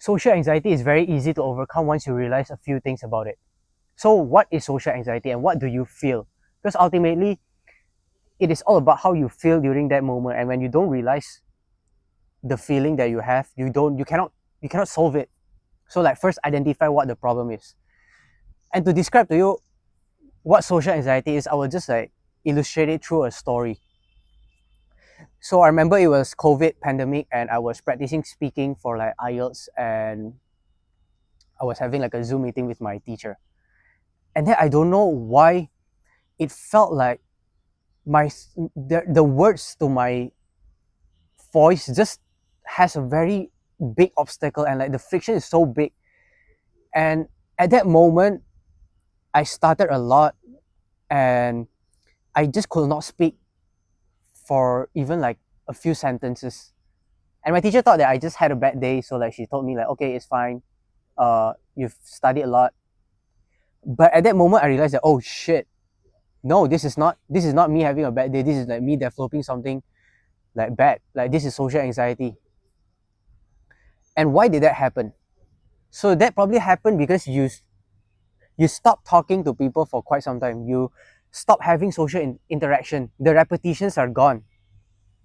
social anxiety is very easy to overcome once you realize a few things about it. So what is social anxiety and what do you feel? Because ultimately, it is all about how you feel during that moment. And when you don't realize the feeling that you have, you cannot solve it. So like first identify what the problem is. And to describe to you what social anxiety is, I will just like illustrate it through a story. So I remember it was COVID pandemic and I was practicing speaking for like IELTS, and I was having like a Zoom meeting with my teacher. And then I don't know why it felt like the words to my voice just has a very big obstacle, and like the friction is so big. And at that moment I started a lot and I just could not speak for even like a few sentences. And my teacher thought that I just had a bad day, so like she told me like, okay, it's fine, you've studied a lot. But at that moment I realized that, oh shit, no, this is not me having a bad day, this is like me developing something like bad, like this is social anxiety. And why did that happen? So that probably happened because you stop talking to people for quite some time, you stop having social interaction, the repetitions are gone,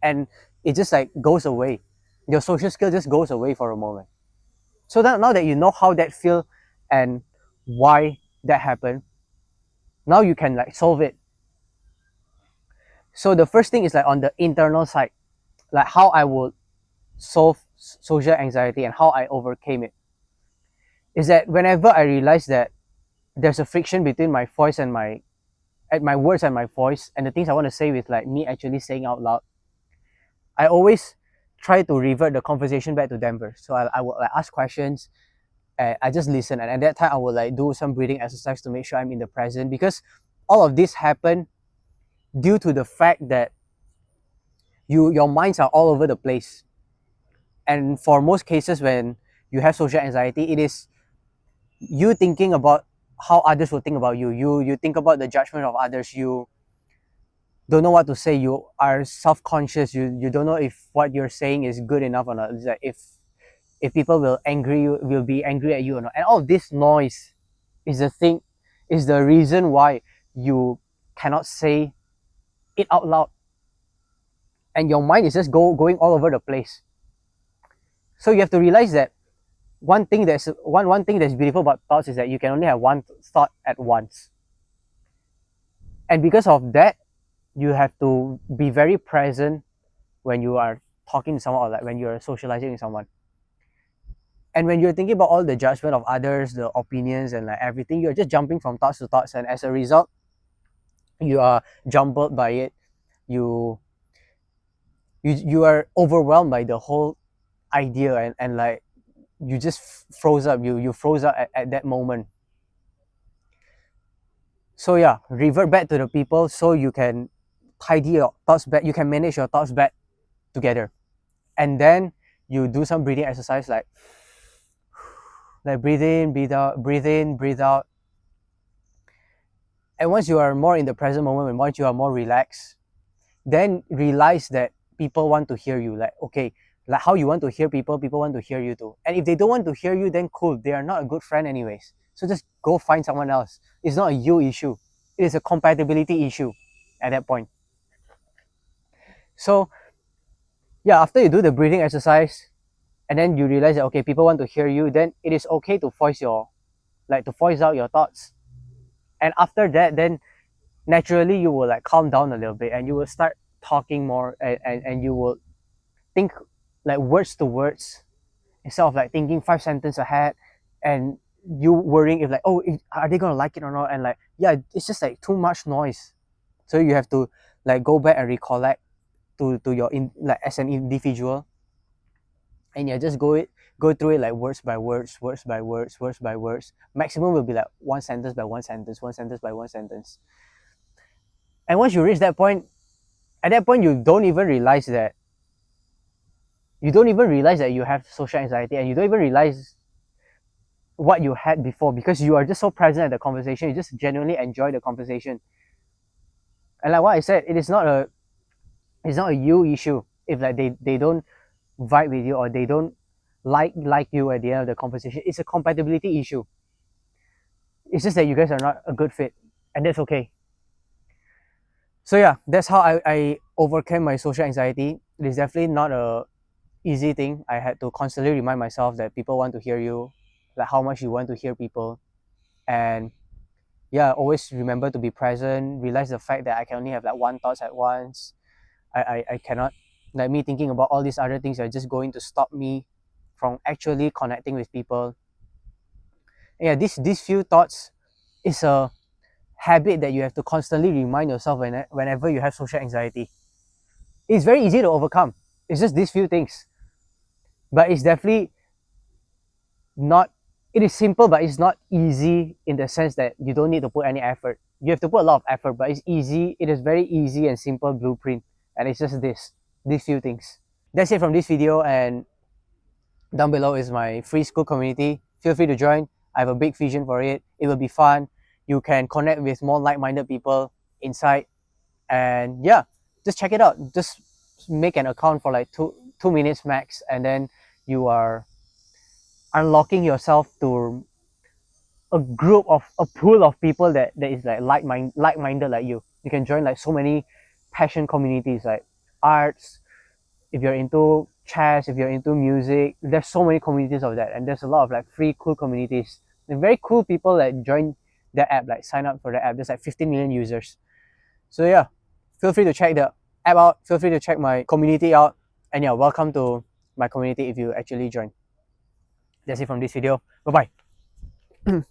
and it just like goes away, your social skill just goes away for a moment. So now that you know how that feel and why that happened, now you can like solve it. So the first thing is like on the internal side, like how I would solve social anxiety and how I overcame it is that whenever I realize that there's a friction between my voice and my words and my voice and the things I want to say with like me actually saying out loud, I always try to revert the conversation back to Denver. So I would like ask questions and I just listen, and at that time I would like do some breathing exercise to make sure I'm in the present, because all of this happened due to the fact that your minds are all over the place. And for most cases when you have social anxiety, it is you thinking about how others will think about you. You think about the judgment of others, you don't know what to say, you are self-conscious, you don't know if what you're saying is good enough or not. It's like if people will be angry at you or not. And all of this noise is the thing, is the reason why you cannot say it out loud, and your mind is just going all over the place. So you have to realize that one thing that's beautiful about thoughts is that you can only have one thought at once. And because of that, you have to be very present when you are talking to someone or like when you're socializing with someone. And when you're thinking about all the judgment of others, the opinions and like everything, you're just jumping from thoughts to thoughts, and as a result you are jumbled by it. You are overwhelmed by the whole idea, and like you just froze up, you froze up at that moment. So yeah, revert back to the people so you can tidy your thoughts back, you can manage your thoughts back together. And then you do some breathing exercise, like breathe in, breathe out, breathe in, breathe out. And once you are more in the present moment and once you are more relaxed, then realize that people want to hear you. Like, okay, like how you want to hear people want to hear you too. And if they don't want to hear you, then cool, they are not a good friend anyways, so just go find someone else. It's not a you issue, it is a compatibility issue at that point. So yeah, after you do the breathing exercise and then you realize that okay, people want to hear you, then it is okay to voice out your thoughts. And after that, then naturally you will like calm down a little bit and you will start talking more, and you will think like words to words instead of like thinking 5 sentences ahead and you worrying if like, oh, are they gonna like it or not, and like, yeah, it's just like too much noise. So you have to like go back and recollect to your like as an individual, and yeah, just go through it like words by words, words by words, words by words. Maximum will be like one sentence by one sentence, one sentence by one sentence. And once you reach that point, at that point you don't even realize that you have social anxiety, and you don't even realize what you had before, because you are just so present at the conversation, you just genuinely enjoy the conversation. And like what I said, it's not a you issue if like they don't vibe with you, or they don't like you at the end of the conversation. It's a compatibility issue. It's just that you guys are not a good fit, and that's okay. So yeah, that's how I overcame my social anxiety. It is definitely not a easy thing. I had to constantly remind myself that people want to hear you, like how much you want to hear people, and yeah, always remember to be present. Realize the fact that I can only have like one thoughts at once. I cannot, like me thinking about all these other things are just going to stop me from actually connecting with people. And yeah, these few thoughts is a habit that you have to constantly remind yourself whenever you have social anxiety. It's very easy to overcome. It's just these few things, but it's definitely not. It is simple, but it's not easy in the sense that you don't need to put any effort. You have to put a lot of effort, but it's easy. It is very easy and simple blueprint, and it's just these few things. That's it from this video, and down below is my free Skool community. Feel free to join. I have a big vision for it. It will be fun. You can connect with more like-minded people inside, and yeah, just check it out. Just make an account for like two minutes max, and then you are unlocking yourself to a pool of people that is like like-minded like you. You can join like so many passion communities like arts. If you're into chess, if you're into music, there's so many communities of that, and there's a lot of like free cool communities and very cool people that join the app, like sign up for the app. There's like 15 million users. So yeah, feel free to check the app out. Feel free to check my community out, and yeah, welcome to my community if you actually join. That's it from this video. Bye bye.